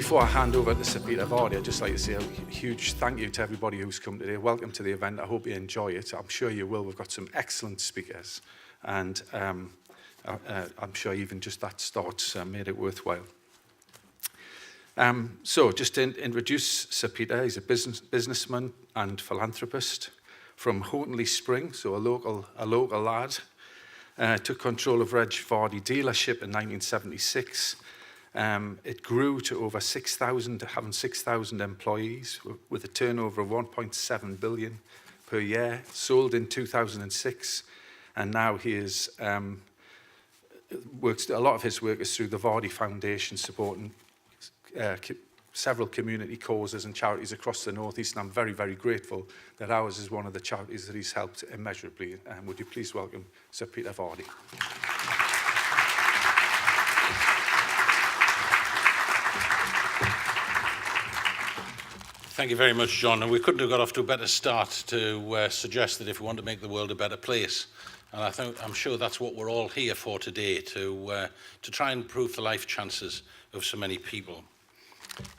before I hand over to Sir Peter Vardy, I'd just like to say a huge thank you to everybody who's come today. Welcome to the event. I hope you enjoy it. I'm sure you will. We've got some excellent speakers, and I'm sure even just that start made it worthwhile. So just to introduce Sir Peter, he's a businessman and philanthropist from Houghtonleigh Spring, so a local lad. Took control of Reg Vardy dealership in 1976. It grew to over 6,000, having 6,000 employees with a turnover of 1.7 billion per year. Sold in 2006, and now he is works. A lot of his work is through the Vardy Foundation, supporting several community causes and charities across the North East. And I'm very, very grateful that ours is one of the charities that he's helped immeasurably. Would you please welcome Sir Peter Vardy? Thank you very much, John. And we couldn't have got off to a better start to suggest that if we want to make the world a better place, and I'm sure that's what we're all here for today, to try and improve the life chances of so many people.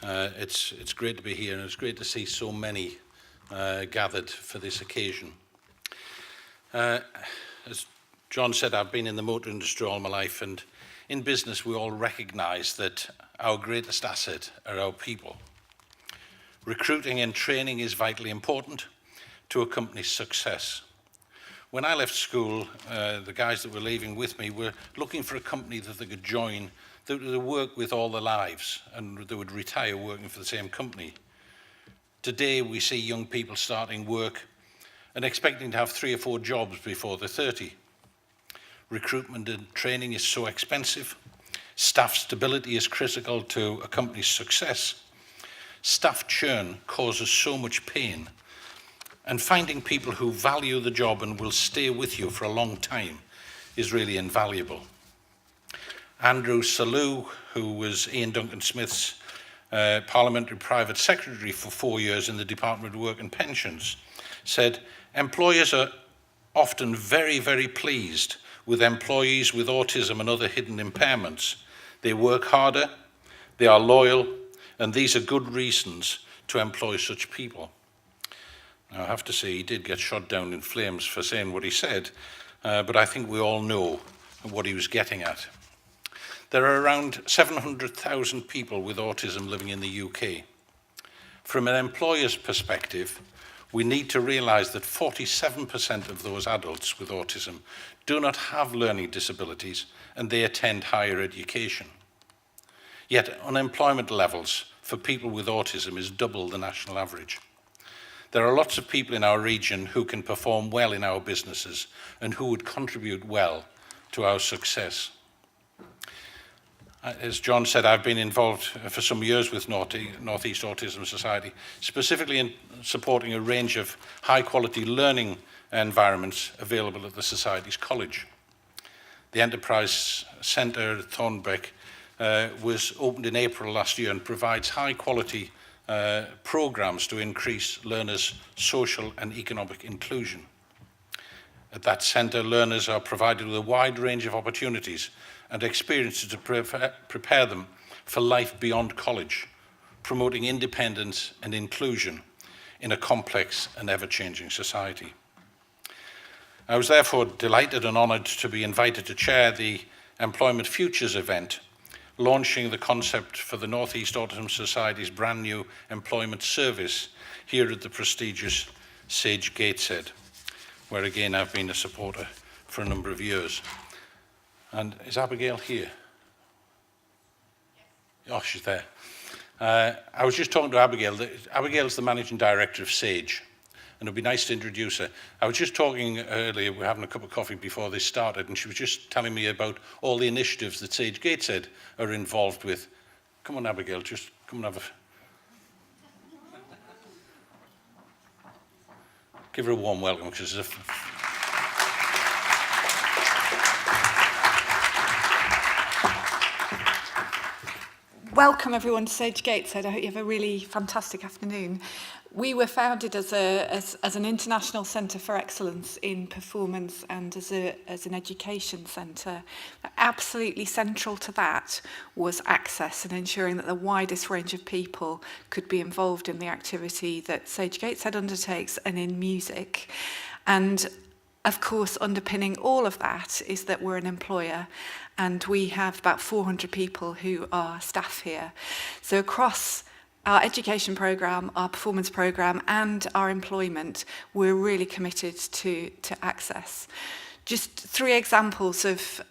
It's great to be here, and it's great to see so many gathered for this occasion. As John said, I've been in the motor industry all my life, and in business we all recognise that our greatest asset are our people. Recruiting and training is vitally important to a company's success. When I left school, the guys that were leaving with me were looking for a company that they could join, that would work with all their lives, and they would retire working for the same company. Today, we see young people starting work and expecting to have 3 or 4 jobs before they're 30. Recruitment and training is so expensive. Staff stability is critical to a company's success. Staff churn causes so much pain, and finding people who value the job and will stay with you for a long time is really invaluable. Andrew Selous, who was Ian Duncan Smith's parliamentary private secretary for 4 years in the Department of Work and Pensions, said, "Employers are often very, very pleased with employees with autism and other hidden impairments. They work harder, they are loyal, and these are good reasons to employ such people." Now, I have to say, he did get shot down in flames for saying what he said, but I think we all know what he was getting at. There are around 700,000 people with autism living in the UK. From an employer's perspective, we need to realise that 47% of those adults with autism do not have learning disabilities, and they attend higher education. Yet unemployment levels for people with autism is double the national average. There are lots of people in our region who can perform well in our businesses and who would contribute well to our success. As John said, I've been involved for some years with North East Autism Society, specifically in supporting a range of high-quality learning environments available at the Society's college. The Enterprise Centre at Thornbeck was opened in April last year and provides high-quality programs to increase learners' social and economic inclusion. At that centre, learners are provided with a wide range of opportunities and experiences to prepare them for life beyond college, promoting independence and inclusion in a complex and ever-changing society. I was therefore delighted and honoured to be invited to chair the Employment Futures event, launching the concept for the North East Autism Society's brand new employment service here at the prestigious Sage Gateshead, where again I've been a supporter for a number of years. And is Abigail here? Oh, she's there. I was just talking to Abigail. Abigail's the managing director of Sage, and it'd be nice to introduce her. I was just talking earlier, we were having a cup of coffee before this started, and she was just telling me about all the initiatives that Sage Gateshead are involved with. Come on, Abigail, just come and have a... Give her a warm welcome, because it's a... Welcome everyone to Sage Gateshead. I hope you have a really fantastic afternoon. We were founded as an international centre for excellence in performance and as an education centre. Absolutely central to that was access and ensuring that the widest range of people could be involved in the activity that Sage Gateshead undertakes and in music. And of course, underpinning all of that is that we're an employer, and we have about 400 people who are staff here. So across our education programme, our performance programme and our employment, we're really committed to access. Just 3 examples of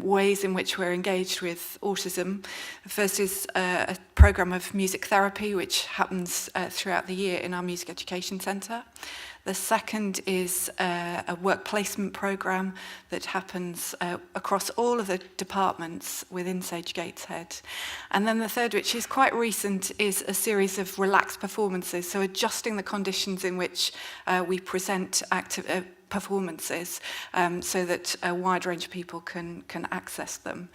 ways in which we're engaged with autism. The first is a programme of music therapy, which happens throughout the year in our music education centre. The second is a work placement programme that happens across all of the departments within Sage Gateshead. And then the third, which is quite recent, is a series of relaxed performances, so adjusting the conditions in which we present performances so that a wide range of people can access them.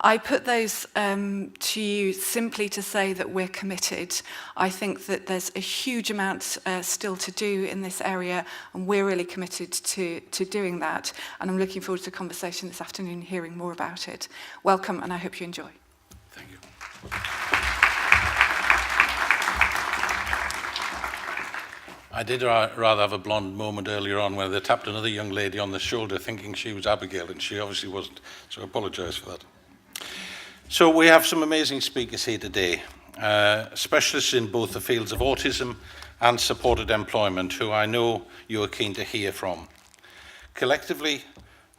I put those to you simply to say that we're committed. I think that there's a huge amount still to do in this area, and we're really committed to doing that. And I'm looking forward to the conversation this afternoon, hearing more about it. Welcome, and I hope you enjoy. Thank you. I did rather have a blonde moment earlier on where they tapped another young lady on the shoulder thinking she was Abigail, and she obviously wasn't, so I apologise for that. So we have some amazing speakers here today, specialists in both the fields of autism and supported employment, who I know you are keen to hear from. Collectively,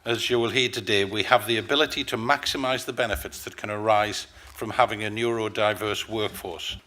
as you will hear today, we have the ability to maximise the benefits that can arise from having a neurodiverse workforce.